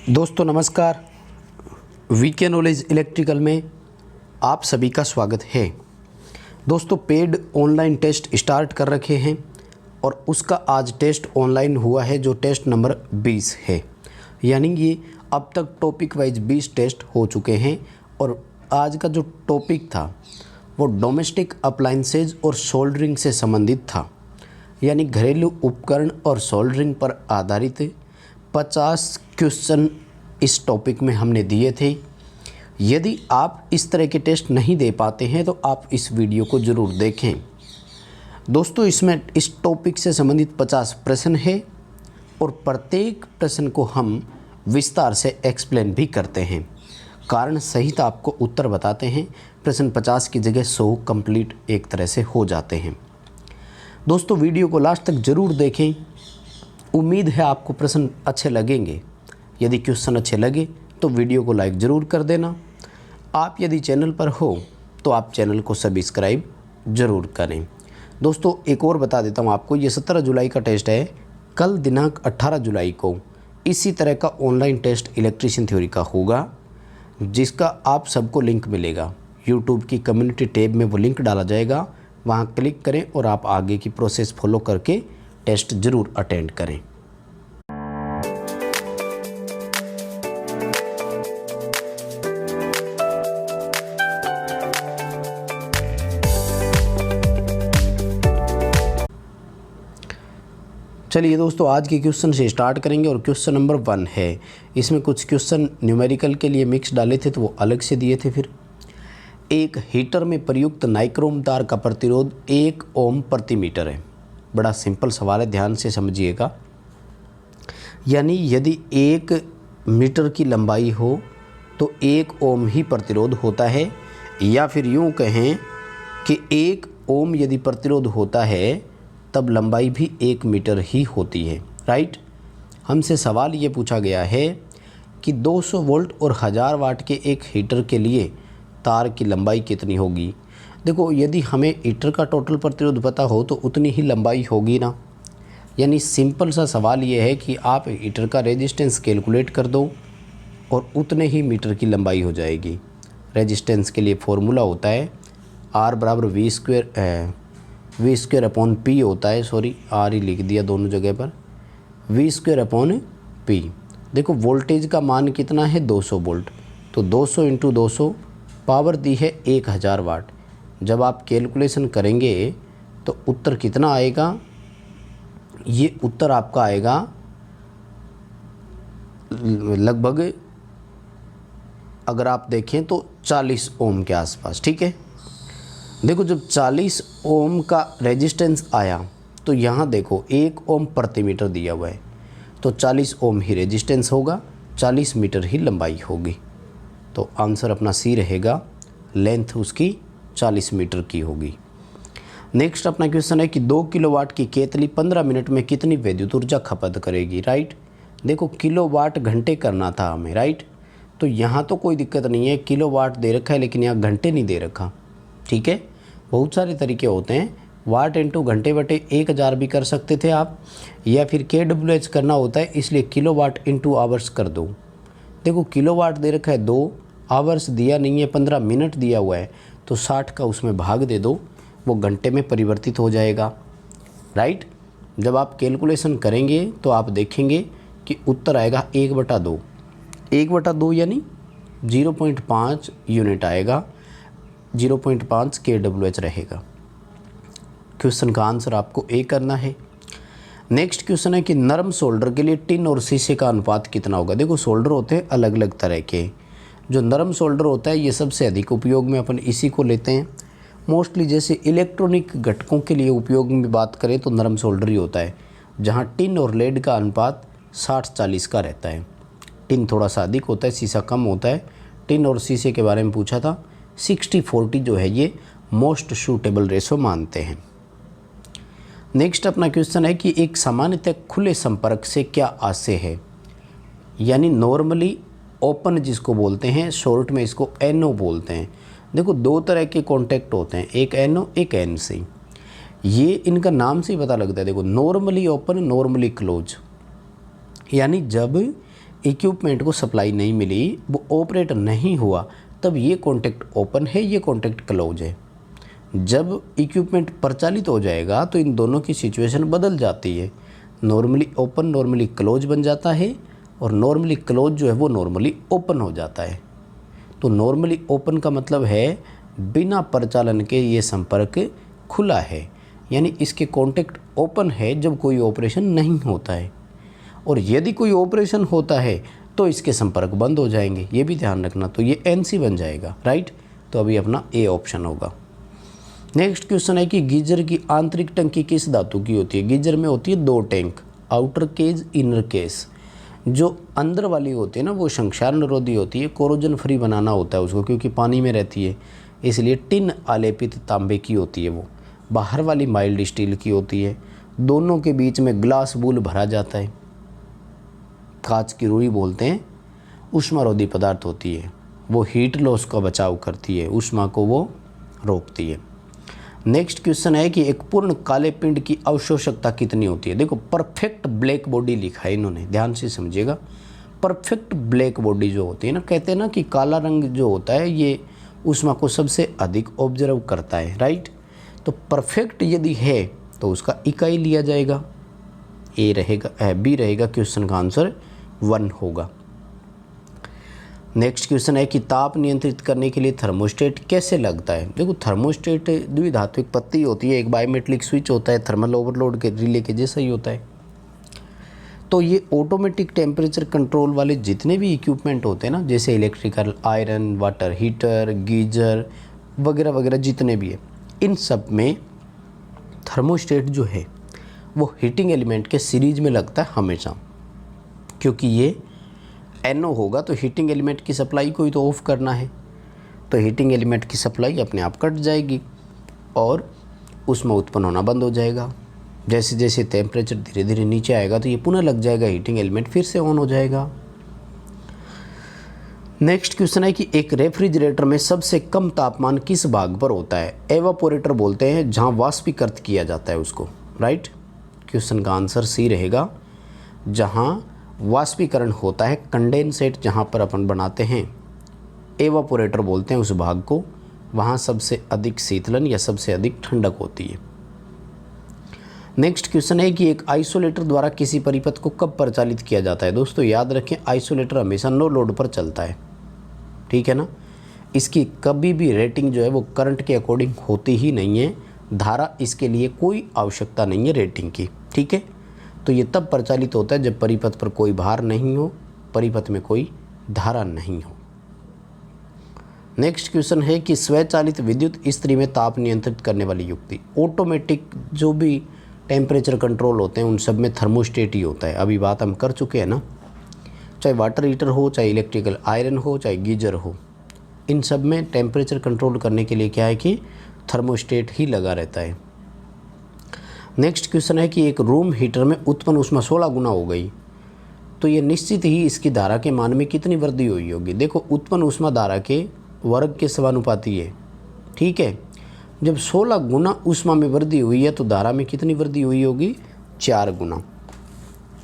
दोस्तों नमस्कार। VK knowledge electrical में आप सभी का स्वागत है। दोस्तों पेड ऑनलाइन टेस्ट स्टार्ट कर रखे हैं और उसका आज टेस्ट ऑनलाइन हुआ है जो टेस्ट नंबर 20 है। यानी ये अब तक टॉपिक वाइज 20 टेस्ट हो चुके हैं और आज का जो टॉपिक था वो डोमेस्टिक अप्लाइंसेज और सोल्डरिंग से संबंधित था। यानी घरेलू उपकरण और सोल्डरिंग पर आधारित 50 क्वेश्चन इस टॉपिक में हमने दिए थे। यदि आप इस तरह के टेस्ट नहीं दे पाते हैं तो आप इस वीडियो को ज़रूर देखें। दोस्तों इसमें इस टॉपिक से संबंधित 50 प्रश्न है और प्रत्येक प्रश्न को हम विस्तार से एक्सप्लेन भी करते हैं, कारण सहित आपको उत्तर बताते हैं। प्रश्न 50 की जगह 100 कंप्लीट एक तरह से हो जाते हैं। दोस्तों वीडियो को लास्ट तक ज़रूर देखें। उम्मीद है आपको प्रश्न अच्छे लगेंगे। यदि क्वेश्चन अच्छे लगे तो वीडियो को लाइक ज़रूर कर देना। आप यदि चैनल पर हो तो आप चैनल को सब्सक्राइब ज़रूर करें। दोस्तों एक और बता देता हूँ आपको, ये 17 जुलाई का टेस्ट है। कल दिनांक 18 जुलाई को इसी तरह का ऑनलाइन टेस्ट इलेक्ट्रीशियन थ्योरी का होगा, जिसका आप सबको लिंक मिलेगा। यूट्यूब की कम्युनिटी टैब में वो लिंक डाला जाएगा, वहाँ क्लिक करें और आप आगे की प्रोसेस फॉलो करके टेस्ट ज़रूर अटेंड करें। चलिए दोस्तों आज के क्वेश्चन से स्टार्ट करेंगे और क्वेश्चन नंबर 1 है। इसमें कुछ क्वेश्चन न्यूमेरिकल के लिए मिक्स डाले थे तो वो अलग से दिए थे। फिर एक हीटर में प्रयुक्त नाइक्रोम तार का प्रतिरोध 1 ओम प्रति मीटर है। बड़ा सिंपल सवाल है, ध्यान से समझिएगा। यानी यदि 1 मीटर की लंबाई हो तो 1 ओम ही प्रतिरोध होता है, या फिर यूँ कहें कि 1 ओम यदि प्रतिरोध होता है तब लंबाई भी 1 मीटर ही होती है। राइट। हमसे सवाल ये पूछा गया है कि 200 वोल्ट और 1000 वाट के एक हीटर के लिए तार की लंबाई कितनी होगी। देखो यदि हमें हीटर का टोटल प्रतिरोध पता हो तो उतनी ही लंबाई होगी ना। यानी सिंपल सा सवाल ये है कि आप हीटर का रेजिस्टेंस कैलकुलेट कर दो और उतने ही मीटर की लंबाई हो जाएगी। रेजिस्टेंस के लिए फॉर्मूला होता है R बराबर वी स्क्वेयर अपॉन पी होता है। सॉरी आर ही लिख दिया दोनों जगह पर, वी स्क्वेयर अपॉन पी। देखो वोल्टेज का मान कितना है 200 वोल्ट, तो 200 इंटू 200 पावर दी है 1000 वाट। जब आप कैलकुलेशन करेंगे तो उत्तर कितना आएगा, ये उत्तर आपका आएगा लगभग, अगर आप देखें तो 40 ओम के आसपास। ठीक है। देखो जब 40 ओम का रेजिस्टेंस आया तो यहाँ देखो 1 ओम प्रति मीटर दिया हुआ है, तो 40 ओम ही रेजिस्टेंस होगा, 40 मीटर ही लंबाई होगी। तो आंसर अपना सी रहेगा, लेंथ उसकी 40 मीटर की होगी। नेक्स्ट अपना क्वेश्चन है कि 2 किलोवाट की केतली 15 मिनट में कितनी विद्युत ऊर्जा खपत करेगी। राइट। देखो किलोवाट घंटे करना था हमें। राइट। तो यहाँ तो कोई दिक्कत नहीं है, किलोवाट दे रखा है लेकिन यहाँ घंटे नहीं दे रखा। ठीक है। बहुत सारे तरीके होते हैं, वाट इंटू घंटे बटे 1000 भी कर सकते थे आप, या फिर KWH करना होता है, इसलिए किलोवाट इंटू आवर्स कर दो। देखो किलोवाट दे रखा है 2, आवर्स दिया नहीं है, 15 मिनट दिया हुआ है, तो 60 का उसमें भाग दे दो, वो घंटे में परिवर्तित हो जाएगा। राइट। जब आप कैलकुलेशन करेंगे तो आप देखेंगे कि उत्तर आएगा 1/2। 1/2 यानी 0.5 यूनिट आएगा, 0.5 KWH रहेगा। क्वेश्चन का आंसर आपको ए करना है। नेक्स्ट क्वेश्चन है कि नरम सोल्डर के लिए टिन और शीशे का अनुपात कितना होगा। देखो सोल्डर होते हैं अलग अलग तरह के। जो नरम सोल्डर होता है ये सबसे अधिक उपयोग में अपन इसी को लेते हैं मोस्टली। जैसे इलेक्ट्रॉनिक घटकों के लिए उपयोग में बात करें तो नरम सोल्डर ही होता है, जहाँ टिन और लेड का अनुपात 60-40 का रहता है। टिन थोड़ा सा अधिक होता है, शीशा कम होता है। टिन और शीशे के बारे में पूछा था, 60-40 जो है ये मोस्ट सूटेबल रेशो मानते हैं। नेक्स्ट अपना क्वेश्चन है कि एक सामान्यतः खुले संपर्क से क्या आशय है। यानी नॉर्मली ओपन जिसको बोलते हैं, शॉर्ट में इसको NO बोलते हैं। देखो 2 तरह के कॉन्टैक्ट होते हैं, एक NO एक NC। ये इनका नाम से ही पता लगता है। देखो नॉर्मली ओपन, नॉर्मली क्लोज। यानी जब इक्विपमेंट को सप्लाई नहीं मिली, वो ऑपरेट नहीं हुआ, तब ये कॉन्टैक्ट ओपन है, ये कॉन्टैक्ट क्लोज है। जब इक्विपमेंट प्रचालित हो जाएगा तो इन दोनों की सिचुएशन बदल जाती है। नॉर्मली ओपन नॉर्मली क्लोज बन जाता है, और नॉर्मली क्लोज जो है वो नॉर्मली ओपन हो जाता है। तो नॉर्मली ओपन का मतलब है बिना प्रचालन के ये संपर्क खुला है, यानी इसके कॉन्टैक्ट ओपन है जब कोई ऑपरेशन नहीं होता है, और यदि कोई ऑपरेशन होता है तो इसके संपर्क बंद हो जाएंगे, ये भी ध्यान रखना। तो ये NC बन जाएगा, राइट। तो अभी अपना A ऑप्शन होगा। नेक्स्ट क्वेश्चन है कि गीजर की आंतरिक टंकी किस धातु की होती है। गीजर में होती है 2 tank, outer cage, inner cage. जो अंदर वाली होती है ना वो संक्षारण निरोधी होती है, कोरोजन फ्री बनाना होता है उसको, क्योंकि पानी में रहती है, इसलिए टिन आलेपित तांबे की होती है वो। बाहर वाली माइल्ड स्टील की होती है। दोनों के बीच में ग्लास बूल भरा जाता है, कांच की रुई बोलते हैं। ऊष्मारोधी पदार्थ होती है, वो हीट लॉस का बचाव करती है, ऊष्मा को वो रोकती है। नेक्स्ट क्वेश्चन है कि एक पूर्ण काले पिंड की अवशोषकता कितनी होती है। देखो परफेक्ट ब्लैक बॉडी लिखा है इन्होंने, ध्यान से समझिएगा। परफेक्ट ब्लैक बॉडी जो होती है ना, कहते हैं ना कि काला रंग जो होता है ये ऊष्मा को सबसे अधिक ऑब्जर्व करता है, राइट। तो परफेक्ट यदि है तो उसका इकाई लिया जाएगा, ए रहेगा, बी रहेगा। क्वेश्चन का आंसर 1 होगा। नेक्स्ट क्वेश्चन है कि ताप नियंत्रित करने के लिए थर्मोस्टेट कैसे लगता है। देखो थर्मोस्टेट द्विधात्विक पत्ती होती है, एक बायोमेट्रिक स्विच होता है, थर्मल ओवरलोड के रिले के जैसा ही होता है। तो ये ऑटोमेटिक टेम्परेचर कंट्रोल वाले जितने भी इक्विपमेंट होते हैं ना, जैसे electrical, iron, water heater, geyser वगैरह वगैरह जितने भी है, इन सब में थर्मोस्टेट जो है वो हीटिंग एलिमेंट के सीरीज में लगता है हमेशा, क्योंकि ये NO होगा तो हीटिंग एलिमेंट की सप्लाई को ही तो ऑफ़ करना है, तो हीटिंग एलिमेंट की सप्लाई अपने आप कट जाएगी और उसमें उत्पन्न होना बंद हो जाएगा। जैसे जैसे टेम्परेचर धीरे धीरे नीचे आएगा तो ये पुनः लग जाएगा, हीटिंग एलिमेंट फिर से ऑन हो जाएगा। नेक्स्ट क्वेश्चन है कि एक रेफ्रिजरेटर में सबसे कम तापमान किस भाग पर होता है। एवापोरेटर बोलते हैं जहाँ वाष्पीकृत किया जाता है उसको, राइट। क्वेश्चन का आंसर C रहेगा, जहाँ वाष्पीकरण होता है, कंडेंसेट जहाँ पर अपन बनाते हैं, एवापोरेटर बोलते हैं उस भाग को, वहाँ सबसे अधिक शीतलन या सबसे अधिक ठंडक होती है। नेक्स्ट क्वेश्चन है कि एक आइसोलेटर द्वारा किसी परिपथ को कब प्रचालित किया जाता है। दोस्तों याद रखें, आइसोलेटर हमेशा नो लोड पर चलता है, ठीक है ना। इसकी कभी भी रेटिंग जो है वो करंट के अकॉर्डिंग होती ही नहीं है, धारा इसके लिए कोई आवश्यकता नहीं है रेटिंग की, ठीक है। तो ये तब प्रचालित होता है जब परिपथ पर कोई भार नहीं हो, परिपथ में कोई धारा नहीं हो। नेक्स्ट क्वेश्चन है कि स्वचालित विद्युत इस्त्री में ताप नियंत्रित करने वाली युक्ति। ऑटोमेटिक जो भी टेम्परेचर कंट्रोल होते हैं उन सब में थर्मोस्टेट ही होता है, अभी बात हम कर चुके हैं ना। चाहे वाटर हीटर हो, चाहे इलेक्ट्रिकल आयरन हो, चाहे गीजर हो, इन सब में टेम्परेचर कंट्रोल करने के लिए क्या है कि थर्मोस्टेट ही लगा रहता है। नेक्स्ट क्वेश्चन है कि एक रूम हीटर में उत्पन्न ऊष्मा 16 गुना हो गई, तो ये निश्चित ही इसकी धारा के मान में कितनी वृद्धि हुई होगी। देखो उत्पन्न ऊष्मा धारा के वर्ग के समानुपाती है, ठीक है। जब 16 गुना ऊष्मा में वृद्धि हुई है तो धारा में कितनी वृद्धि हुई होगी, 4 गुना।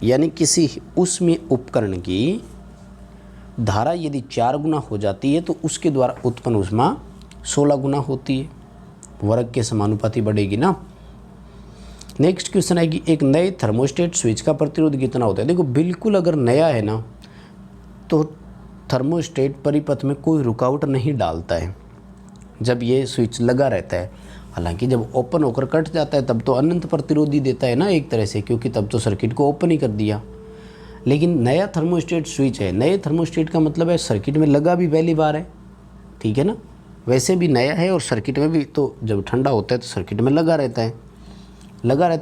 यानी किसी ऊष्मीय उपकरण की धारा यदि 4 गुना हो जाती है तो उसके द्वारा उत्पन्न ऊष्मा 16 गुना होती है, वर्ग के समानुपाती बढ़ेगी ना। नेक्स्ट क्वेश्चन है कि एक नए थर्मोस्टेट स्विच का प्रतिरोध कितना होता है। देखो बिल्कुल अगर नया है ना तो थर्मोस्टेट परिपथ में कोई रुकावट नहीं डालता है जब ये स्विच लगा रहता है। हालांकि जब ओपन होकर कट जाता है तब तो अनंत प्रतिरोधी देता है ना एक तरह से, क्योंकि तब तो सर्किट को ओपन ही कर दिया। लेकिन नया थर्मोस्टेट स्विच है, नए थर्मोस्टेट का मतलब है सर्किट में लगा भी पहली बार है, ठीक है ना। वैसे भी नया है और सर्किट में भी, तो जब ठंडा होता है तो सर्किट में लगा रहता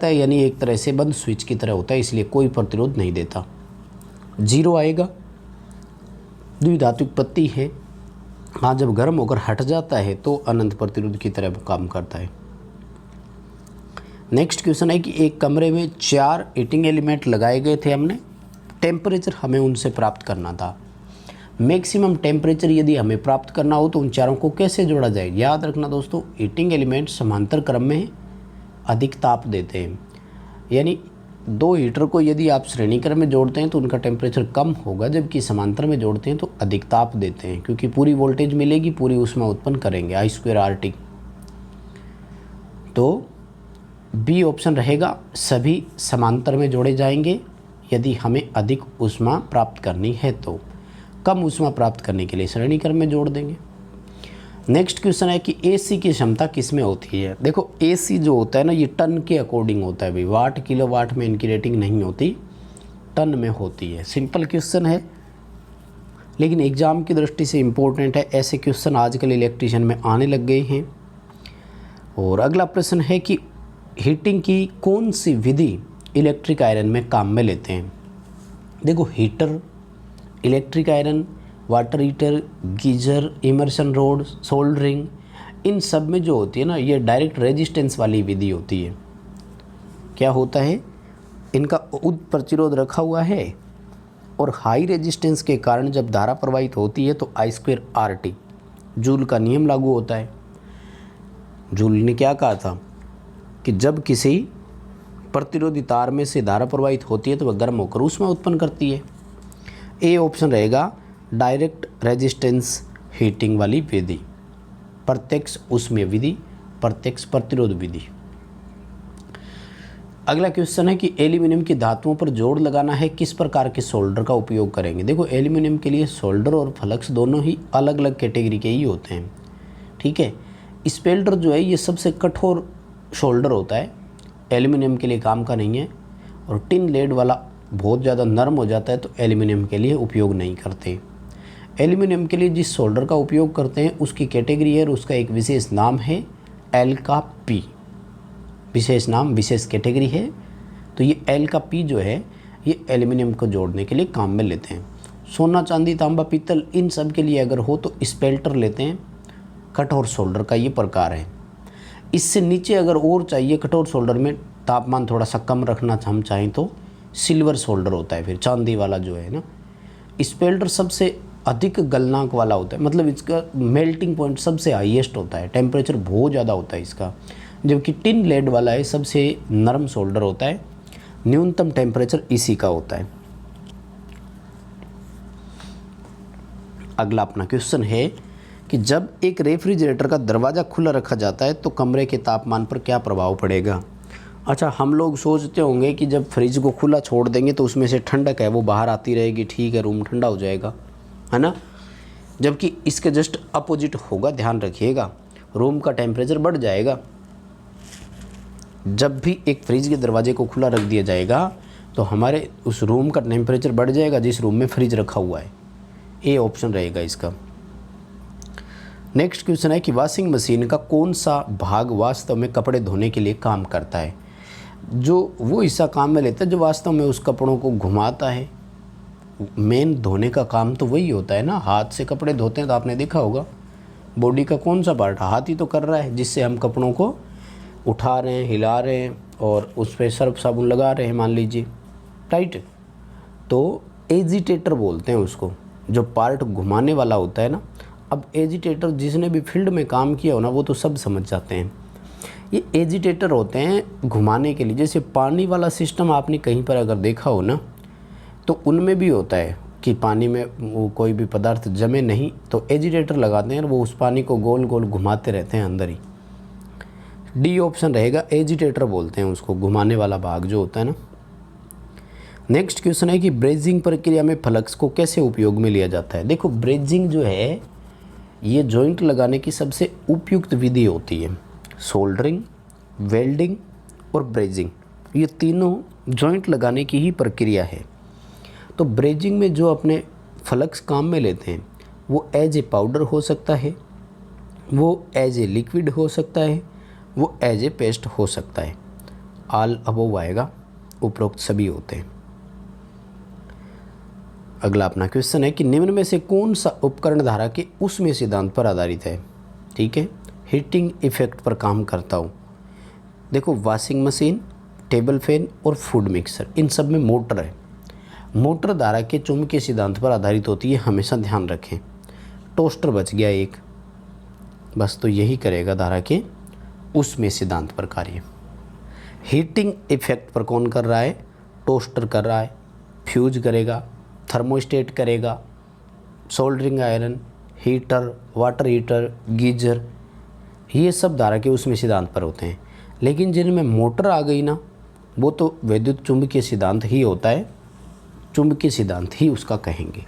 है, यानी एक तरह से बंद स्विच की तरह होता है, इसलिए कोई प्रतिरोध नहीं देता, 0 आएगा। द्विधात्विक पत्ती है, हाँ जब गर्म होकर हट जाता है तो अनंत प्रतिरोध की तरह काम करता है। नेक्स्ट क्वेश्चन है कि एक कमरे में 4 हीटिंग एलिमेंट लगाए गए थे, हमने टेम्परेचर हमें उनसे प्राप्त करना था। मैक्सिमम टेम्परेचर यदि हमें प्राप्त करना हो तो उन चारों को कैसे जोड़ा जाए। याद रखना दोस्तों, हीटिंग एलिमेंट समांतर क्रम में अधिक ताप देते हैं, यानी दो हीटर को यदि आप श्रेणी क्रम में जोड़ते हैं तो उनका टेम्परेचर कम होगा, जबकि समांतर में जोड़ते हैं तो अधिक ताप देते हैं, क्योंकि पूरी वोल्टेज मिलेगी, पूरी ऊष्मा उत्पन्न करेंगे, I²RT। तो बी ऑप्शन रहेगा, सभी समांतर में जोड़े जाएंगे यदि हमें अधिक ऊष्मा प्राप्त करनी है तो। कम ऊष्मा प्राप्त करने के लिए श्रेणी क्रम में जोड़ देंगे। नेक्स्ट क्वेश्चन है कि एसी की क्षमता किस में होती है। देखो एसी जो होता है ना, ये टन के अकॉर्डिंग होता है भाई, वाट किलोवाट में इनकी रेटिंग नहीं होती, टन में होती है। सिंपल क्वेश्चन है लेकिन एग्ज़ाम की दृष्टि से इम्पोर्टेंट है। ऐसे क्वेश्चन आजकल इलेक्ट्रिशियन में आने लग गए हैं। और अगला प्रश्न है कि हीटिंग की कौन सी विधि इलेक्ट्रिक आयरन में काम में लेते हैं। देखो heater, electric iron, water heater, geyser, immersion rod, soldering, इन सब में जो होती है ना, ये डायरेक्ट रेजिस्टेंस वाली विधि होती है। क्या होता है, इनका उच्च प्रतिरोध रखा हुआ है और हाई रेजिस्टेंस के कारण जब धारा प्रवाहित होती है तो I²RT जूल का नियम लागू होता है। जूल ने क्या कहा था कि जब किसी प्रतिरोधी तार में से धारा प्रवाहित होती है तो वह गर्म होकर ऊष्मा उत्पन्न करती है। ए ऑप्शन रहेगा, डायरेक्ट रेजिस्टेंस हीटिंग वाली विधि, प्रत्यक्ष ऊष्मीय विधि, प्रत्यक्ष प्रतिरोध विधि। अगला क्वेश्चन है कि एल्यूमिनियम की धातुओं पर जोड़ लगाना है, किस प्रकार के सोल्डर का उपयोग करेंगे। देखो एल्यूमिनियम के लिए सोल्डर और फ्लक्स दोनों ही अलग अलग कैटेगरी के ही होते हैं, ठीक है। स्पेल्टर जो है ये सबसे कठोर शोल्डर होता है, एल्यूमिनियम के लिए काम का नहीं है। और टिन लेड वाला बहुत ज़्यादा नरम हो जाता है तो एल्यूमिनियम के लिए उपयोग नहीं करते। एल्यूमिनियम के लिए जिस सोल्डर का उपयोग करते हैं उसकी कैटेगरी है और उसका एक विशेष नाम है L⁻P, विशेष नाम, विशेष कैटेगरी है। तो ये L⁻P जो है ये एल्यूमिनियम को जोड़ने के लिए काम में लेते हैं। सोना, चांदी, तांबा, पीतल, इन सब के लिए अगर हो तो स्पेल्टर लेते हैं। कठोर सोल्डर का ये प्रकार है। इससे नीचे अगर और चाहिए, कठोर सोल्डर में तापमान थोड़ा सा कम रखना हम चाहें तो सिल्वर सोल्डर होता है, फिर चांदी वाला जो है ना। स्पेल्टर सबसे अधिक गलनांक वाला होता है, मतलब इसका मेल्टिंग पॉइंट सबसे हाईएस्ट होता है, टेम्परेचर बहुत ज़्यादा होता है इसका। जबकि टिन लेड वाला है सबसे नरम सोल्डर होता है, न्यूनतम टेम्परेचर इसी का होता है। अगला अपना क्वेश्चन है कि जब एक रेफ्रिजरेटर का दरवाज़ा खुला रखा जाता है तो कमरे के तापमान पर क्या प्रभाव पड़ेगा। अच्छा, हम लोग सोचते होंगे कि जब फ्रिज को खुला छोड़ देंगे तो उसमें से ठंडक है वो बाहर आती रहेगी, ठीक है, रूम ठंडा हो जाएगा, है ना। जबकि इसके जस्ट अपोजिट होगा, ध्यान रखिएगा, रूम का टेम्परेचर बढ़ जाएगा। जब भी एक फ्रिज के दरवाजे को खुला रख दिया जाएगा तो हमारे उस रूम का टेम्परेचर बढ़ जाएगा जिस रूम में फ्रिज रखा हुआ है। ए ऑप्शन रहेगा इसका। नेक्स्ट क्वेश्चन है कि वॉशिंग मशीन का कौन सा भाग वास्तव में कपड़े धोने के लिए काम करता है। जो वो हिस्सा काम में लेता है जो वास्तव में उस कपड़ों को घुमाता है। मेन धोने का काम तो वही होता है ना, हाथ से कपड़े धोते हैं तो आपने देखा होगा। बॉडी का कौन सा पार्ट हाथ ही तो कर रहा है, जिससे हम कपड़ों को उठा रहे हैं, हिला रहे हैं और उस पर सर्फ साबुन लगा रहे हैं, मान लीजिए, राइट। तो एजिटेटर बोलते हैं उसको, जो पार्ट घुमाने वाला होता है ना। अब एजिटेटर जिसने भी फील्ड में काम किया हो ना वो तो सब समझ जाते हैं। ये एजिटेटर होते हैं घुमाने के लिए। जैसे पानी वाला सिस्टम आपने कहीं पर अगर देखा हो ना तो उनमें भी होता है कि पानी में वो कोई भी पदार्थ जमे नहीं तो एजिटेटर लगाते हैं और वो उस पानी को गोल गोल घुमाते रहते हैं अंदर ही। डी ऑप्शन रहेगा, एजिटेटर बोलते हैं उसको, घुमाने वाला भाग जो होता है ना। नेक्स्ट क्वेश्चन है कि ब्रेजिंग प्रक्रिया में फ्लक्स को कैसे उपयोग में लिया जाता है। देखो ब्रेजिंग जो है ये जॉइंट लगाने की सबसे उपयुक्त विधि होती है। सोल्डरिंग, वेल्डिंग और ब्रेजिंग, ये तीनों जॉइंट लगाने की ही प्रक्रिया है। तो ब्रेजिंग में जो अपने फ्लक्स काम में लेते हैं वो एज ए पाउडर हो सकता है, वो एज ए लिक्विड हो सकता है, वो एज ए पेस्ट हो सकता है। ऑल अबोव आएगा, उपरोक्त सभी होते हैं। अगला अपना क्वेश्चन है कि निम्न में से कौन सा उपकरण धारा के ऊष्मीय सिद्धांत पर आधारित है। ठीक है, हीटिंग इफेक्ट पर काम करता हूँ। देखो वॉशिंग मशीन, टेबल फैन और फूड मिक्सर, इन सब में मोटर है। मोटर धारा के चुंबकीय सिद्धांत पर आधारित होती है, हमेशा ध्यान रखें। टोस्टर बच गया एक, बस, तो यही करेगा धारा के ऊष्मीय सिद्धांत पर कार्य। हीटिंग इफेक्ट पर कौन कर रहा है, टोस्टर कर रहा है, फ्यूज करेगा, थर्मोस्टेट करेगा, soldering iron, heater, water heater, geyser, ये सब धारा के उसमें सिद्धांत पर होते हैं। लेकिन जिनमें मोटर आ गई ना, वो तो वैद्युत चुंबकीय सिद्धांत ही होता है, चुंबकीय सिद्धांत ही उसका कहेंगे।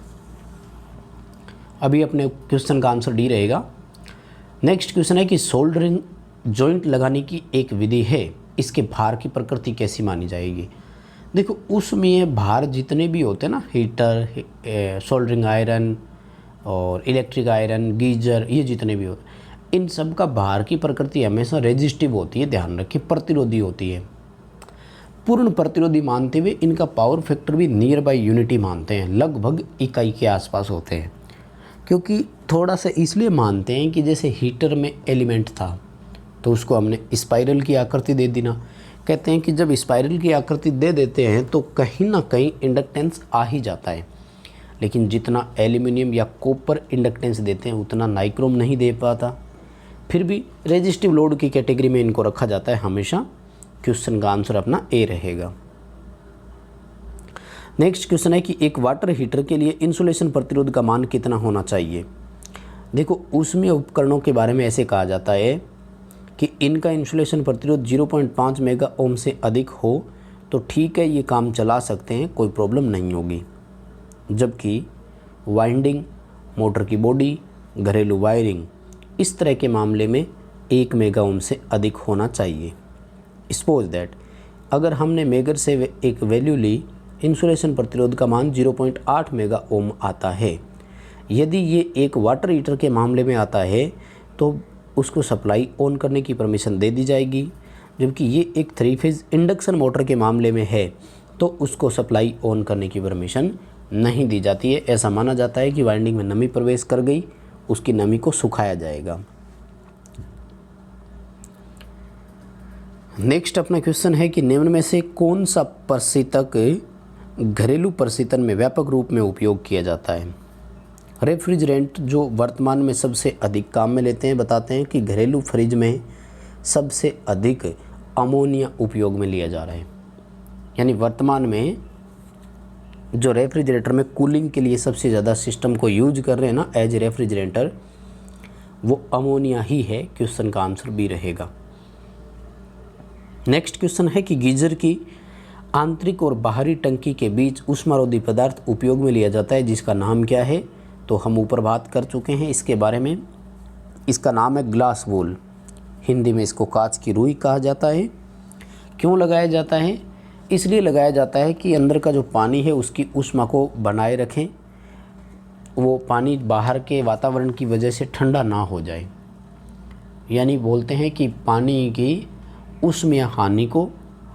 अभी अपने क्वेश्चन का आंसर डी रहेगा। नेक्स्ट क्वेश्चन है कि सोल्डरिंग जॉइंट लगाने की एक विधि है, इसके भार की प्रकृति कैसी मानी जाएगी। देखो उसमें भार जितने भी होते हैं ना, हीटर, सोल्डरिंग आयरन और इलेक्ट्रिक आयरन, गीजर, ये जितने भी होते हैं, इन सब का भार की प्रकृति हमेशा रेजिस्टिव होती है, ध्यान रखिए, प्रतिरोधी होती है। पूर्ण प्रतिरोधी मानते हुए इनका पावर फैक्टर भी नियर बाय यूनिटी मानते हैं, लगभग इकाई के आसपास होते हैं। क्योंकि थोड़ा सा इसलिए मानते हैं कि जैसे हीटर में एलिमेंट था तो उसको हमने स्पाइरल की आकृति दे दी ना, कहते हैं कि जब स्पाइरल की आकृति दे देते हैं तो कहीं ना कहीं इंडक्टेंस आ ही जाता है। लेकिन जितना एल्यूमिनियम या कॉपर इंडक्टेंस देते हैं उतना नाइक्रोम नहीं दे पाता। फिर भी रेजिस्टिव लोड की कैटेगरी में इनको रखा जाता है हमेशा। क्वेश्चन का आंसर अपना ए रहेगा। नेक्स्ट क्वेश्चन है कि एक वाटर हीटर के लिए इंसुलेशन प्रतिरोध का मान कितना होना चाहिए। देखो उसमें उपकरणों के बारे में ऐसे कहा जाता है कि इनका इंसुलेशन प्रतिरोध 0.5 मेगा ओम से अधिक हो तो ठीक है, ये काम चला सकते हैं, कोई प्रॉब्लम नहीं होगी। जबकि वाइंडिंग, मोटर की बॉडी, घरेलू वायरिंग, इस तरह के मामले में 1 मेगा ओम से अधिक होना चाहिए। सपोज दैट अगर हमने मेगर से एक वैल्यू ली, इंसुलेशन प्रतिरोध का मान 0.8 मेगा ओम आता है। यदि ये एक वाटर हीटर के मामले में आता है तो उसको सप्लाई ऑन करने की परमिशन दे दी जाएगी। जबकि ये एक 3 फेज़ इंडक्शन मोटर के मामले में है तो उसको सप्लाई ऑन करने की परमिशन नहीं दी जाती है। ऐसा माना जाता है कि वाइंडिंग में नमी प्रवेश कर गई, उसकी नमी को सुखाया जाएगा। नेक्स्ट अपना क्वेश्चन है कि निम्न में से कौन सा प्रशीतक घरेलू प्रशीतन में व्यापक रूप में उपयोग किया जाता है। रेफ्रिजरेंट जो वर्तमान में सबसे अधिक काम में लेते हैं, बताते हैं कि घरेलू फ्रिज में सबसे अधिक अमोनिया उपयोग में लिया जा रहा है। यानी वर्तमान में जो रेफ्रिजरेटर में कूलिंग के लिए सबसे ज़्यादा सिस्टम को यूज कर रहे हैं ना एज रेफ्रिजरेटर, वो अमोनिया ही है। क्वेश्चन का आंसर बी रहेगा। नेक्स्ट क्वेश्चन है कि गीजर की आंतरिक और बाहरी टंकी के बीच ऊष्मारोधी पदार्थ उपयोग में लिया जाता है, जिसका नाम क्या है। तो हम ऊपर बात कर चुके हैं इसके बारे में। इसका नाम है ग्लास वूल, हिंदी में इसको कांच की रुई कहा जाता है। क्यों लगाया जाता है? इसलिए लगाया जाता है कि अंदर का जो पानी है उसकी ऊष्मा को बनाए रखें, वो पानी बाहर के वातावरण की वजह से ठंडा ना हो जाए। यानी बोलते हैं कि पानी की ऊष्मीय हानि को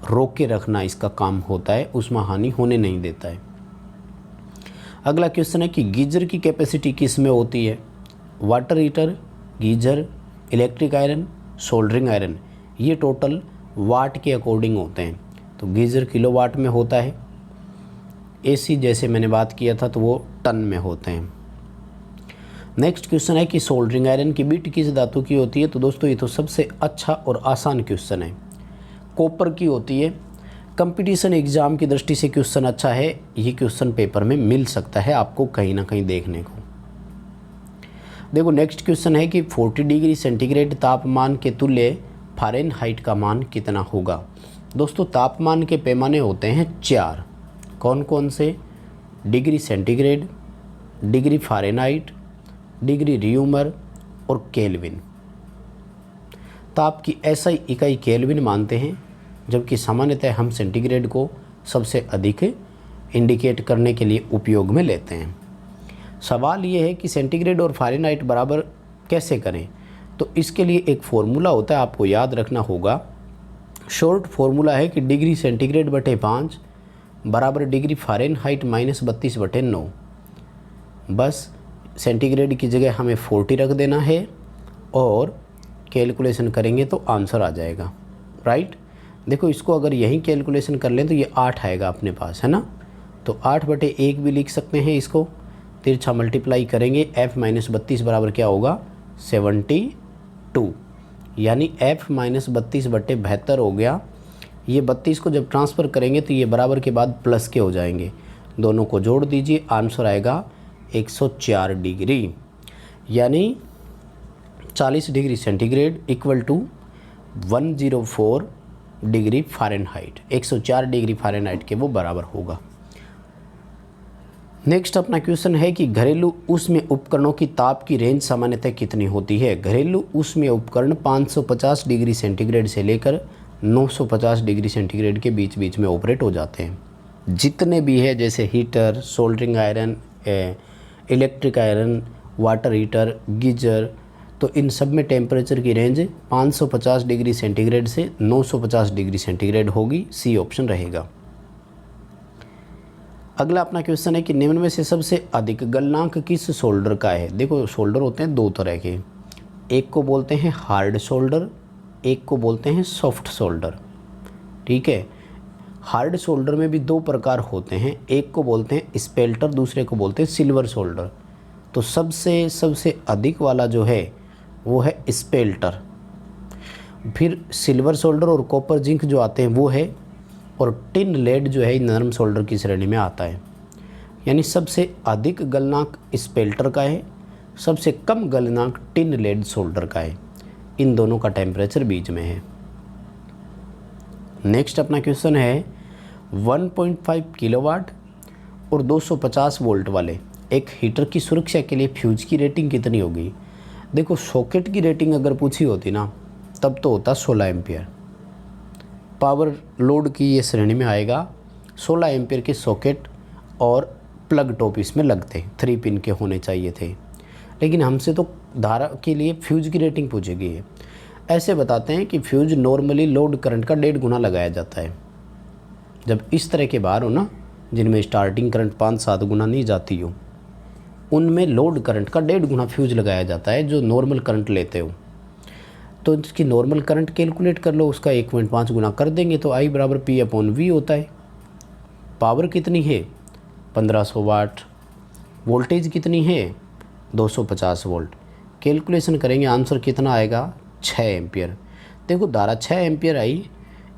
रोक के रखना इसका काम होता है, ऊष्मा हानि होने नहीं देता है। अगला क्वेश्चन है कि गीजर की कैपेसिटी किस में होती है। Water heater, geyser, electric iron, soldering iron, ये टोटल वाट के अकॉर्डिंग होते हैं। तो गीजर किलोवाट में होता है, एसी जैसे मैंने बात किया था तो वो टन में होते हैं। नेक्स्ट क्वेश्चन है कि सोल्डरिंग आयरन की बिट किस धातु की होती है। तो दोस्तों ये तो सबसे अच्छा और आसान क्वेश्चन है, कॉपर की होती है। कंपटीशन एग्ज़ाम की दृष्टि से क्वेश्चन अच्छा है, ये क्वेश्चन पेपर में मिल सकता है आपको कहीं ना कहीं देखने को। देखो नेक्स्ट क्वेश्चन है कि 40 डिग्री सेंटीग्रेड तापमान के तुल्य फ़ारेनहाइट का मान कितना होगा। दोस्तों तापमान के पैमाने होते हैं 4, कौन कौन से? Degree centigrade, degree Fahrenheit, degree Reaumur और केल्विन। ताप की ऐसा इकाई केल्विन मानते हैं, जबकि सामान्यतः हम सेंटीग्रेड को सबसे अधिक इंडिकेट करने के लिए उपयोग में लेते हैं। सवाल ये है कि सेंटीग्रेड और फ़ारेनहाइट बराबर कैसे करें। तो इसके लिए एक फॉर्मूला होता है, आपको याद रखना होगा। शॉर्ट फॉर्मूला है कि डिग्री सेंटीग्रेड बटे 5 बराबर डिग्री फ़ारेनहाइट -32/9। बस सेंटीग्रेड की जगह हमें 40 रख देना है और कैलकुलेशन करेंगे तो आंसर आ जाएगा, राइट। देखो इसको अगर यहीं कैलकुलेशन कर लें तो ये 8 आएगा अपने पास, है ना। तो 8/1 भी लिख सकते हैं इसको, तिरछा मल्टीप्लाई करेंगे f-32 बराबर क्या होगा 72, यानी f-32/72 हो गया ये 32 को जब ट्रांसफ़र करेंगे तो ये बराबर के बाद प्लस के हो जाएंगे, दोनों को जोड़ दीजिए, आंसर आएगा 104 डिग्री, यानी 40 degree centigrade equal to 104 degree Fahrenheit, 104 degree Fahrenheit के वो बराबर होगा। नेक्स्ट अपना क्वेश्चन है कि घरेलू ऊष्मीय उपकरणों की ताप की रेंज सामान्यतः कितनी होती है। घरेलू ऊष्मीय उपकरण 550 डिग्री सेंटीग्रेड से लेकर 950 डिग्री सेंटीग्रेड के बीच बीच में ऑपरेट हो जाते हैं। जितने भी है जैसे heater, soldering iron, electric iron, water heater, geyser, तो इन सब में टेम्परेचर की रेंज 550 डिग्री सेंटीग्रेड से 950 डिग्री सेंटीग्रेड होगी, सी ऑप्शन रहेगा। अगला अपना क्वेश्चन है कि निम्न में से सबसे अधिक गलनांक किस सोल्डर का है। देखो सोल्डर होते हैं दो तरह के, एक को बोलते हैं हार्ड सोल्डर, एक को बोलते हैं सॉफ्ट सोल्डर। ठीक है, हार्ड सोल्डर में भी दो प्रकार होते हैं, एक को बोलते हैं स्पेल्टर, दूसरे को बोलते हैं सिल्वर सोल्डर। तो सबसे अधिक वाला जो है वो है स्पेल्टर, फिर सिल्वर सोल्डर और कॉपर जिंक जो आते हैं वो है, और टिन लेड जो है नरम सोल्डर की श्रेणी में आता है। यानी सबसे अधिक गलनांक स्पेल्टर का है, सबसे कम गलनांक टिन लेड सोल्डर का है। इन दोनों का टेम्परेचर बीच में है। नेक्स्ट अपना क्वेश्चन है 1.5 किलोवाट और 250 वोल्ट वाले एक हीटर की सुरक्षा के लिए फ्यूज की रेटिंग कितनी होगी। देखो सॉकेट की रेटिंग अगर पूछी होती ना तब तो होता 16 एम्पियर। पावर लोड की ये श्रेणी में आएगा, 16 एम्पियर के सॉकेट और प्लग टॉप इसमें लगते, 3 पिन के होने चाहिए थे। लेकिन हमसे तो धारा के लिए फ्यूज की रेटिंग पूछेगी है। ऐसे बताते हैं कि फ्यूज नॉर्मली लोड करंट का 1.5 गुना लगाया जाता है। जब इस तरह के बार हो ना, जिनमें स्टार्टिंग करंट 5-7 गुना नहीं जाती हो, उनमें लोड करंट का 1.5 गुना फ्यूज लगाया जाता है जो नॉर्मल करंट लेते हो। तो इसकी नॉर्मल करंट कैलकुलेट कर लो, उसका 1.5 गुना कर देंगे तो I बराबर P/V होता है। पावर कितनी है 1500 वाट, वोल्टेज कितनी है 250 वोल्ट। कैलकुलेशन करेंगे आंसर कितना आएगा 6 एम्पियर। देखो धारा 6 एम्पियर आई,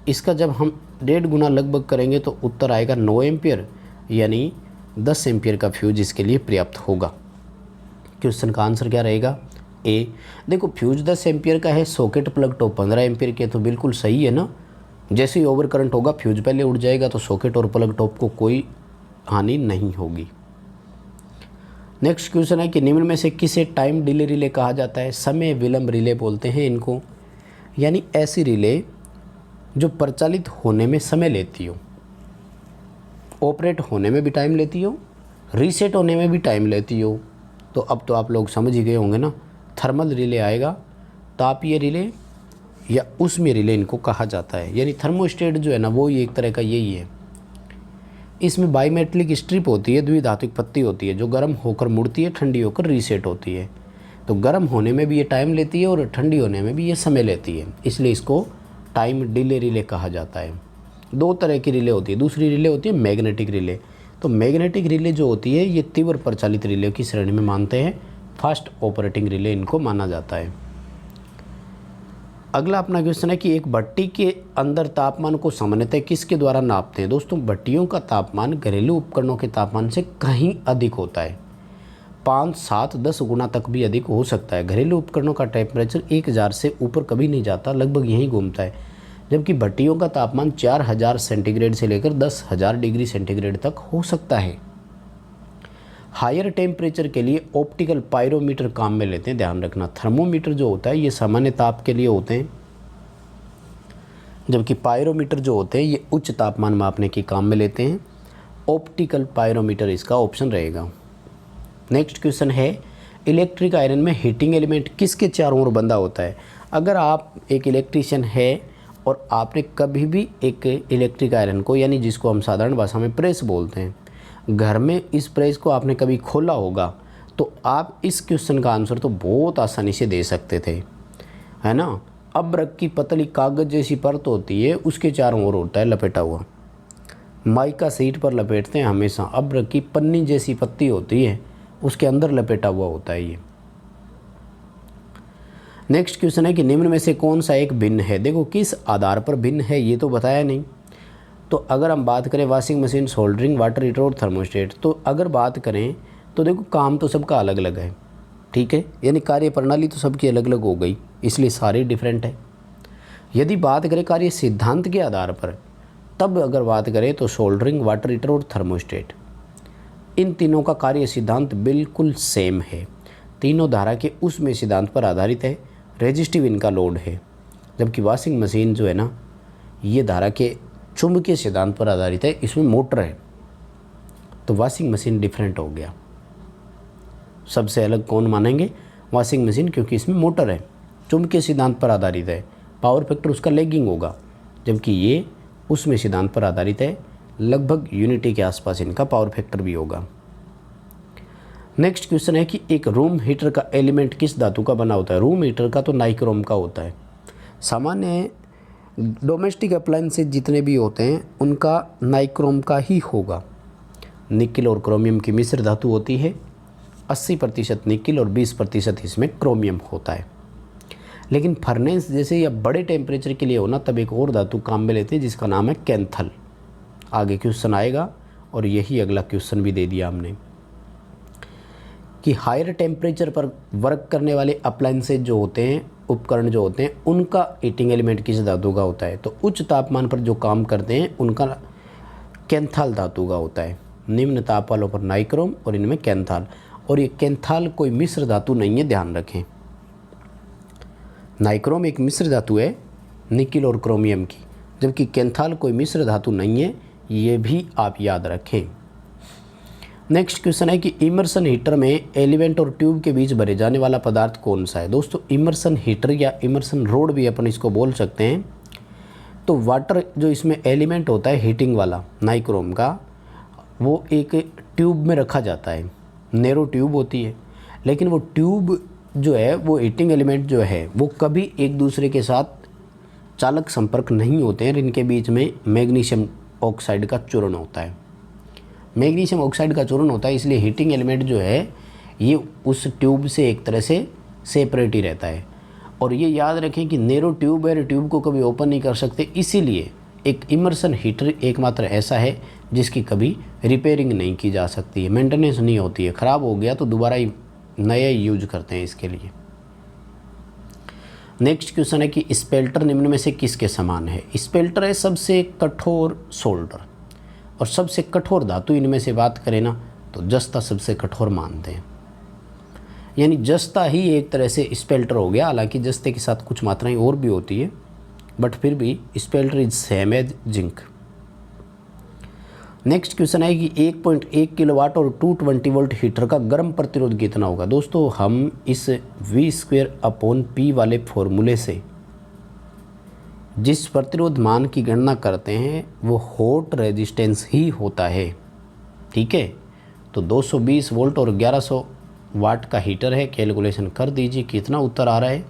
इसका जब हम 1.5 गुना लगभग करेंगे तो उत्तर आएगा 9 एम्पियर, यानी 10 एम्पियर का फ्यूज इसके लिए पर्याप्त होगा। क्वेश्चन का आंसर क्या रहेगा ए। देखो फ्यूज 10 एम्पियर का है, सॉकेट प्लग टॉप 15 एम्पियर के, तो बिल्कुल सही है ना। जैसे ही ओवर करंट होगा फ्यूज पहले उड़ जाएगा, तो सॉकेट और प्लग टॉप को कोई हानि नहीं होगी। नेक्स्ट क्वेश्चन है कि निम्न में से किसे टाइम डिले रिले कहा जाता है। समय विलंब रिले बोलते हैं इनको, यानी ऐसी रिले जो प्रचालित होने में समय लेती हो, ऑपरेट होने में भी टाइम लेती हो, रीसेट होने में भी टाइम लेती हो। तो अब तो आप लोग समझ ही गए होंगे ना, थर्मल रिले आएगा, तापीय रिले या ऊष्मीय रिले इनको कहा जाता है। यानी थर्मोस्टेट जो है ना वो एक तरह का यही है। इसमें बाईमेटलिक स्ट्रिप होती है, द्विधात्विक पत्ती होती है जो गर्म होकर मुड़ती है, ठंडी होकर रीसेट होती है। तो गर्म होने में भी ये टाइम लेती है और ठंडी होने में भी ये समय लेती है, इसलिए इसको टाइम डिले रिले कहा जाता है। दो तरह की रिले होती है, दूसरी रिले होती है मैग्नेटिक रिले। तो मैग्नेटिक रिले जो होती है ये तीव्र प्रचालित रिले की श्रेणी में मानते हैं, फास्ट ऑपरेटिंग रिले इनको माना जाता है। अगला अपना क्वेश्चन है कि एक भट्टी के अंदर तापमान को सामान्यतः किसके द्वारा नापते हैं। दोस्तों भट्टियों का तापमान घरेलू उपकरणों के तापमान से कहीं अधिक होता है, 5, 7, 10 गुना तक भी अधिक हो सकता है। घरेलू उपकरणों का टेम्परेचर 1000 से ऊपर कभी नहीं जाता, लगभग यहीं घूमता है, जबकि भट्टियों का तापमान 4000 सेंटीग्रेड से लेकर 10,000 डिग्री सेंटीग्रेड तक हो सकता है। हायर टेम्परेचर के लिए ऑप्टिकल पायरोमीटर काम में लेते हैं, ध्यान रखना। थर्मोमीटर जो होता है ये सामान्य ताप के लिए होते हैं, जबकि पायरोमीटर जो होते हैं ये उच्च तापमान मापने के काम में लेते हैं। ऑप्टिकल पायरोमीटर इसका ऑप्शन रहेगा। नेक्स्ट क्वेश्चन है इलेक्ट्रिक आयरन में हीटिंग एलिमेंट किसके चारों ओर बंधा होता है। अगर आप एक इलेक्ट्रीशियन है और आपने कभी भी एक इलेक्ट्रिक आयरन को, यानी जिसको हम साधारण भाषा में प्रेस बोलते हैं, घर में इस प्रेस को आपने कभी खोला होगा, तो आप इस क्वेश्चन का आंसर तो बहुत आसानी से दे सकते थे, है ना। अब्रक की पतली कागज़ जैसी परत होती है, उसके चारों ओर होता है लपेटा हुआ। माइका सीट पर लपेटते हैं हमेशा। अब्रक की पन्नी जैसी पत्ती होती है, उसके अंदर लपेटा हुआ होता है ये। नेक्स्ट क्वेश्चन है कि निम्न में से कौन सा एक भिन्न है। देखो किस आधार पर भिन्न है ये तो बताया नहीं। तो अगर हम बात करें washing machine, soldering, water heater और थर्मोस्टेट, तो अगर बात करें तो देखो काम तो सबका अलग अलग है, ठीक है, यानी कार्य प्रणाली तो सबकी अलग अलग हो गई, इसलिए सारे डिफरेंट है। यदि बात करें कार्य सिद्धांत के आधार पर, तब अगर बात करें तो सोल्डरिंग, वाटर हीटर और थर्मोस्टेट, इन तीनों का कार्य सिद्धांत बिल्कुल सेम है। तीनों धारा के उसमें सिद्धांत पर आधारित है, रेजिस्टिव इनका लोड है। जबकि वॉशिंग मशीन जो है ना, ये धारा के चुंबकीय सिद्धांत पर आधारित है, इसमें मोटर है। तो वॉशिंग मशीन डिफरेंट हो गया। सबसे अलग कौन मानेंगे? वॉशिंग मशीन, क्योंकि इसमें मोटर है, चुंबकीय सिद्धांत पर आधारित है, पावर फैक्टर उसका लैगिंग होगा। जबकि ये उसमें सिद्धांत पर आधारित है, लगभग यूनिटी के आसपास इनका पावर फैक्टर भी होगा। नेक्स्ट क्वेश्चन है कि एक रूम हीटर का एलिमेंट किस धातु का बना होता है। रूम हीटर का तो नाइक्रोम का होता है। सामान्य डोमेस्टिक अप्लायंसेज जितने भी होते हैं उनका नाइक्रोम का ही होगा। निकिल और क्रोमियम की मिश्र धातु होती है। 80% निकिल और 20% इसमें क्रोमियम होता है। लेकिन फर्नेस जैसे या बड़े टेम्परेचर के लिए हो ना, तब एक और धातु काम में लेते हैं जिसका नाम है कैंथल। आगे क्वेश्चन आएगा और यही अगला क्वेश्चन भी दे दिया हमने कि हायर टेम्परेचर पर वर्क करने वाले अप्लायंसेज जो होते हैं, उपकरण जो होते हैं, उनका हीटिंग एलिमेंट किस धातु का होता है। तो उच्च तापमान पर जो काम करते हैं उनका कैंथाल धातु का होता है। निम्न ताप वालों पर नाइक्रोम और इनमें कैंथाल। और ये कैंथाल कोई मिश्र धातु नहीं है, ध्यान रखें। नाइक्रोम एक मिश्र धातु है निकिल और क्रोमियम की, जबकि कैंथाल कोई मिश्र धातु नहीं है, ये भी आप याद रखें। नेक्स्ट क्वेश्चन है कि इमर्सन हीटर में एलिमेंट और ट्यूब के बीच भरे जाने वाला पदार्थ कौन सा है। दोस्तों इमर्सन हीटर या इमर्सन रोड भी अपन इसको बोल सकते हैं। तो वाटर जो इसमें एलिमेंट होता है हीटिंग वाला नाइक्रोम का, वो एक ट्यूब में रखा जाता है, नैरो ट्यूब होती है। लेकिन वो ट्यूब जो है, वो हीटिंग एलिमेंट जो है, वो कभी एक दूसरे के साथ चालक संपर्क नहीं होते हैं। इनके बीच में मैग्नीशियम ऑक्साइड का चूर्ण होता है। मैग्नीशियम ऑक्साइड का चूर्ण होता है, इसलिए हीटिंग एलिमेंट जो है ये उस ट्यूब से एक तरह से सेपरेट ही रहता है। और ये याद रखें कि नैरो ट्यूब है, ट्यूब को कभी ओपन नहीं कर सकते। इसीलिए एक इमर्सन हीटर एकमात्र ऐसा है जिसकी कभी रिपेयरिंग नहीं की जा सकती है, मेंटेनेंस नहीं होती है। ख़राब हो गया तो दोबारा ही नया यूज करते हैं इसके लिए। नेक्स्ट क्वेश्चन है कि स्पेल्टर निम्न में से किसके समान है। स्पेल्टर है सबसे कठोर सोल्डर, और सबसे कठोर धातु इनमें से बात करें ना तो जस्ता सबसे कठोर मानते हैं। यानी जस्ता ही एक तरह से स्पेल्टर हो गया। हालांकि जस्ते के साथ कुछ मात्राएं और भी होती है, बट फिर भी spelter is same as zinc. Next question है कि 1.1 किलोवाट और 220 वोल्ट हीटर का गर्म प्रतिरोध कितना होगा। दोस्तों हम इस V²/P वाले फॉर्मूले से जिस प्रतिरोध मान की गणना करते हैं वो हॉट रेजिस्टेंस ही होता है, ठीक है। तो 220 वोल्ट और 1100 वाट का हीटर है। कैलकुलेशन कर दीजिए कितना उत्तर आ रहा है।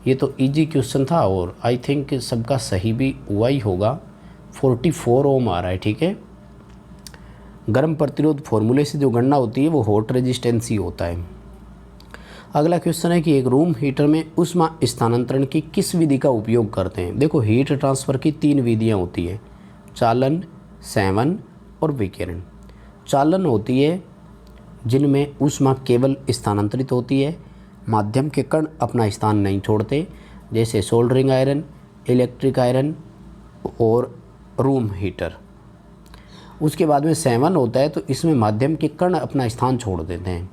ये तो इजी क्वेश्चन था और आई थिंक सबका सही भी हुआ ही होगा। 44 ओम आ रहा है, ठीक है। गर्म प्रतिरोध फॉर्मूले से जो गणना होती है वो हॉट रेजिस्टेंस ही होता है। अगला क्वेश्चन है कि एक रूम हीटर में ऊष्मा स्थानांतरण की किस विधि का उपयोग करते हैं। देखो हीट ट्रांसफ़र की 3 विधियां होती है, चालन, सेवन और विकिरण। चालन होती है जिनमें ऊष्मा केवल स्थानांतरित होती है, माध्यम के कण अपना स्थान नहीं छोड़ते, जैसे सोल्डरिंग आयरन, इलेक्ट्रिक आयरन और रूम हीटर। उसके बाद में सेवन होता है, तो इसमें माध्यम के कण अपना स्थान छोड़ देते हैं।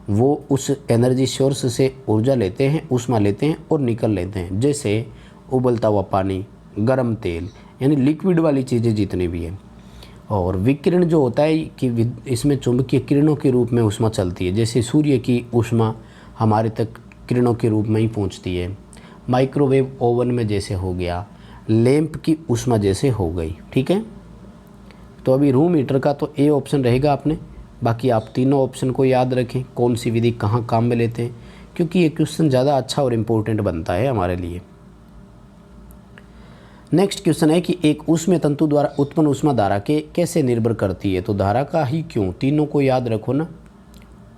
वो उस एनर्जी सोर्स से ऊर्जा लेते हैं, ऊष्मा लेते हैं और निकल लेते हैं, जैसे उबलता हुआ पानी, गर्म तेल, यानी लिक्विड वाली चीज़ें जितनी भी हैं। और विकिरण जो होता है कि इसमें चुंबकीय किरणों के रूप में ऊष्मा चलती है, जैसे सूर्य की ऊष्मा हमारे तक किरणों के रूप में ही पहुंचती है। माइक्रोवेव ओवन में जैसे हो गया, लैंप की ऊष्मा जैसे हो गई, ठीक है। तो अभी रूम हीटर का तो ए ऑप्शन रहेगा आपने, बाकी आप तीनों ऑप्शन को याद रखें कौन सी विधि कहाँ काम में लेते हैं, क्योंकि ये क्वेश्चन ज़्यादा अच्छा और इम्पोर्टेंट बनता है हमारे लिए। नेक्स्ट क्वेश्चन है कि एक ऊष्मीय तंतु द्वारा उत्पन्न ऊष्मा धारा के कैसे निर्भर करती है। तो धारा का ही क्यों, तीनों को याद रखो ना।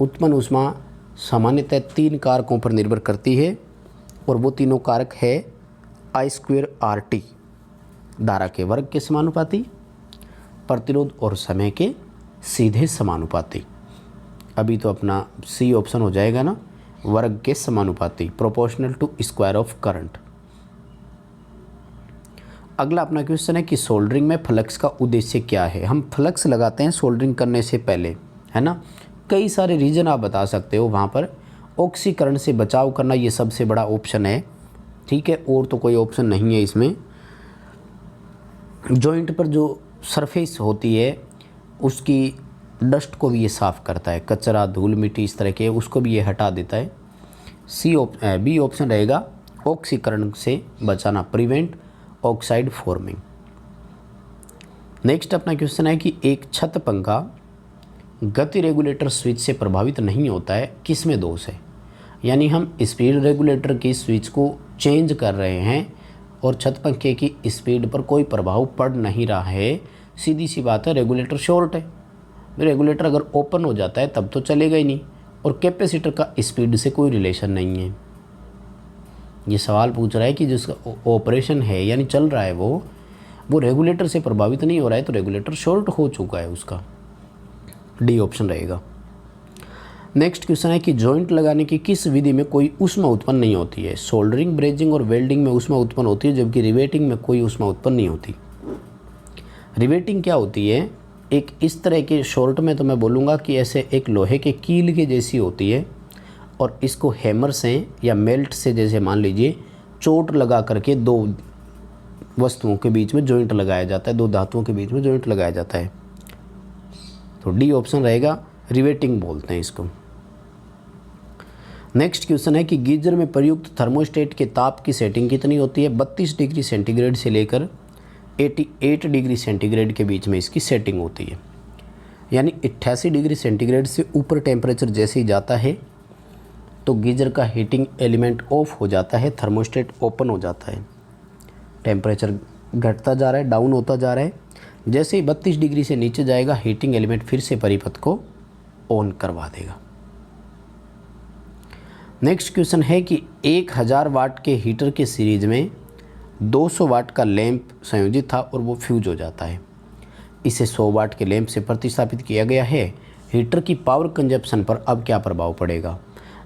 उत्पन्न ऊष्मा सामान्यतः 3 कारकों पर निर्भर करती है। और वो तीनों कारक है I²RT, धारा के वर्ग के समानुपाती, प्रतिरोध और समय के सीधे समानुपाती। अभी तो अपना सी ऑप्शन हो जाएगा ना, वर्ग के समानुपाती, proportional to square of current. अगला अपना क्वेश्चन है कि सोल्डरिंग में फ्लक्स का उद्देश्य क्या है। हम फ्लक्स लगाते हैं सोल्डरिंग करने से पहले, है ना। कई सारे रीजन आप बता सकते हो वहाँ पर। ऑक्सीकरण से बचाव करना ये सबसे बड़ा ऑप्शन है, ठीक है, और तो कोई ऑप्शन नहीं है इसमें। जॉइंट पर जो सरफेस होती है उसकी डस्ट को भी ये साफ़ करता है, कचरा धूल मिट्टी इस तरह के उसको भी ये हटा देता है। बी ऑप्शन रहेगा ऑक्सीकरण से बचाना, प्रिवेंट ऑक्साइड फॉर्मिंग। नेक्स्ट अपना क्वेश्चन है कि एक छत पंखा गति रेगुलेटर स्विच से प्रभावित नहीं होता है, किस में दोष है। यानी हम स्पीड रेगुलेटर की स्विच को चेंज कर रहे हैं और छत पंखे की स्पीड पर कोई प्रभाव पड़ नहीं रहा है, सीधी सी बात है रेगुलेटर शॉर्ट है। रेगुलेटर अगर ओपन हो जाता है तब तो चलेगा ही नहीं, और कैपेसिटर का स्पीड से कोई रिलेशन नहीं है। ये सवाल पूछ रहा है कि जिसका ऑपरेशन है यानी चल रहा है वो रेगुलेटर से प्रभावित नहीं हो रहा है, तो रेगुलेटर शॉर्ट हो चुका है उसका। डी ऑप्शन रहेगा। नेक्स्ट क्वेश्चन है कि जॉइंट लगाने की किस विधि में कोई ऊष्मा उत्पन्न नहीं होती है। सोल्डरिंग, ब्रेजिंग और वेल्डिंग में ऊष्मा उत्पन्न होती है, जबकि रिवेटिंग में कोई ऊष्मा उत्पन्न नहीं होती। रिवेटिंग क्या होती है, एक इस तरह के शॉर्ट में तो मैं बोलूँगा कि ऐसे एक लोहे के कील के जैसी होती है, और इसको हैमर से या मेल्ट से, जैसे मान लीजिए चोट लगा करके दो वस्तुओं के बीच में जॉइंट लगाया जाता है, दो धातुओं के बीच में जॉइंट लगाया जाता है। तो डी ऑप्शन रहेगा, रिवेटिंग बोलते हैं इसको। नेक्स्ट क्वेश्चन है कि गीजर में प्रयुक्त थर्मोस्टेट के ताप की सेटिंग कितनी होती है। 32 डिग्री सेंटीग्रेड से लेकर 88 डिग्री सेंटीग्रेड के बीच में इसकी सेटिंग होती है। यानी 88 डिग्री सेंटीग्रेड से ऊपर टेम्परेचर जैसे ही जाता है तो गीजर का हीटिंग एलिमेंट ऑफ हो जाता है, थर्मोस्टेट ओपन हो जाता है। टेम्परेचर घटता जा रहा है, डाउन होता जा रहा है। जैसे ही 32 डिग्री से नीचे जाएगा हीटिंग एलिमेंट फिर से परिपथ को ऑन करवा देगा। नेक्स्ट क्वेश्चन है कि 1000 वाट के हीटर के सीरीज में 200 वाट का लैंप संयोजित था और वो फ्यूज हो जाता है। इसे 100 वाट के लैंप से प्रतिस्थापित किया गया है। हीटर की पावर कंजप्शन पर अब क्या प्रभाव पड़ेगा।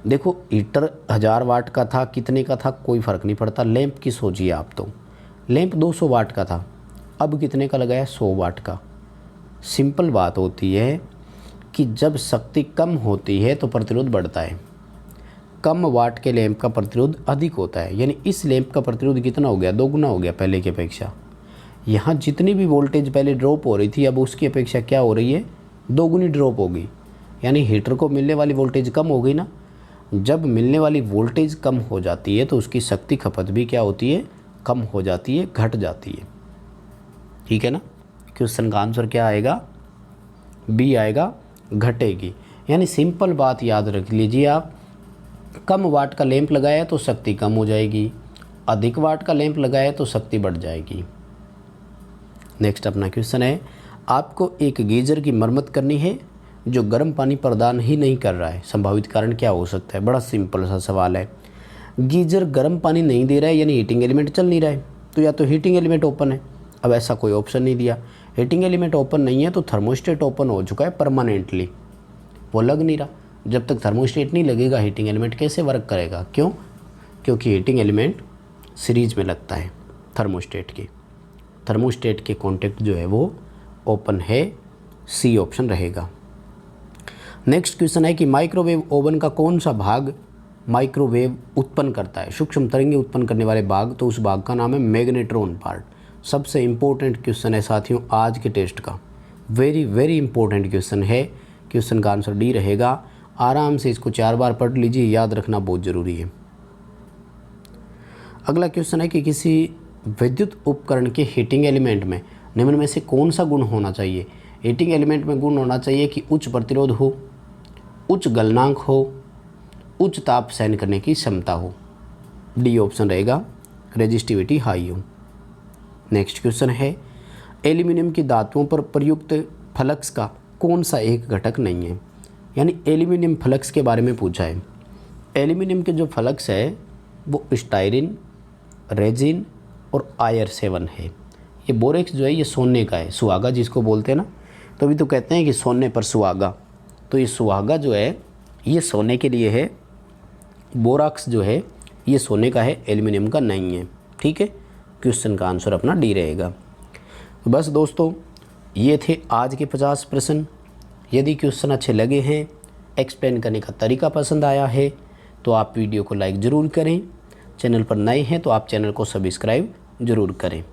देखो हीटर 1000 वाट का था, कितने का था कोई फ़र्क नहीं पड़ता। लैंप की सोचिए आप, तो लैंप 200 वाट का था, अब कितने का लगाया 100 वाट का। सिंपल बात होती है कि जब शक्ति कम होती है तो प्रतिरोध बढ़ता है। कम वाट के लैंप का प्रतिरोध अधिक होता है, यानी इस लैंप का प्रतिरोध कितना हो गया, दोगुना हो गया पहले की अपेक्षा। यहाँ जितनी भी वोल्टेज पहले ड्रॉप हो रही थी अब उसकी अपेक्षा क्या हो रही है, दोगुनी ड्रॉप होगी। यानी हीटर को मिलने वाली वोल्टेज कम हो गई ना। जब मिलने वाली वोल्टेज कम हो जाती है तो उसकी शक्ति खपत भी क्या होती है, कम हो जाती है, घट जाती है। ठीक है ना। क्वेश्चन का आंसर क्या आएगा, बी आएगा, घटेगी। यानी सिंपल बात याद रख लीजिए आप, कम वाट का लैंप लगाया तो शक्ति कम हो जाएगी, अधिक वाट का लैंप लगाया तो शक्ति बढ़ जाएगी। नेक्स्ट अपना क्वेश्चन है, आपको एक गीजर की मरम्मत करनी है जो गर्म पानी प्रदान ही नहीं कर रहा है, संभावित कारण क्या हो सकता है। बड़ा सिंपल सा सवाल है। गीजर गर्म पानी नहीं दे रहा है यानी हीटिंग एलिमेंट चल नहीं रहा है, तो या तो हीटिंग एलिमेंट ओपन है। अब ऐसा कोई ऑप्शन नहीं दिया, हीटिंग एलिमेंट ओपन नहीं है तो थर्मोस्टेट ओपन हो चुका है परमानेंटली, वो लग नहीं रहा। जब तक थर्मोस्टेट नहीं लगेगा हीटिंग एलिमेंट कैसे वर्क करेगा, क्यों, क्योंकि हीटिंग एलिमेंट सीरीज में लगता है थर्मोस्टेट के। थर्मोस्टेट के कॉन्टेक्ट जो है वो ओपन है, सी ऑप्शन रहेगा। नेक्स्ट क्वेश्चन है कि माइक्रोवेव ओवन का कौन सा भाग माइक्रोवेव उत्पन्न करता है, सूक्ष्म तरंगें उत्पन्न करने वाले भाग, तो उस भाग का नाम है मैग्नेट्रॉन पार्ट। सबसे इम्पोर्टेंट क्वेश्चन है साथियों आज के टेस्ट का, वेरी वेरी इंपॉर्टेंट क्वेश्चन है। क्वेश्चन का आंसर डी रहेगा। आराम से इसको 4 बार पढ़ लीजिए, याद रखना बहुत ज़रूरी है। अगला क्वेश्चन है कि किसी विद्युत उपकरण के हीटिंग एलिमेंट में निम्न में से कौन सा गुण होना चाहिए। हीटिंग एलिमेंट में गुण होना चाहिए कि उच्च प्रतिरोध हो, उच्च गलनांक हो, उच्च ताप सहन करने की क्षमता हो। डी ऑप्शन रहेगा, रेजिस्टिविटी हाई हो। नेक्स्ट क्वेश्चन है, एल्यूमिनियम की धातुओं पर प्रयुक्त फ्लक्स का कौन सा एक घटक नहीं है। यानी एल्यूमिनियम फ्लक्स के बारे में पूछा है। एल्यूमिनियम के जो फ्लक्स है वो स्टायरिन, रेजिन और आयर-7 है। ये बोरेक्स जो है ये सोने का है, सुहागा जिसको बोलते हैं ना, तो अभी तो कहते हैं कि सोने पर सुहागा, तो ये सुहागा जो है ये सोने के लिए है, बोराक्स जो है ये सोने का है, एल्युमिनियम का नहीं है। ठीक है, क्वेश्चन का आंसर अपना डी रहेगा। तो बस दोस्तों ये थे आज के 50 प्रश्न। यदि क्वेश्चन अच्छे लगे हैं, एक्सप्लेन करने का तरीका पसंद आया है, तो आप वीडियो को लाइक ज़रूर करें। चैनल पर नए हैं तो आप चैनल को सब्सक्राइब ज़रूर करें।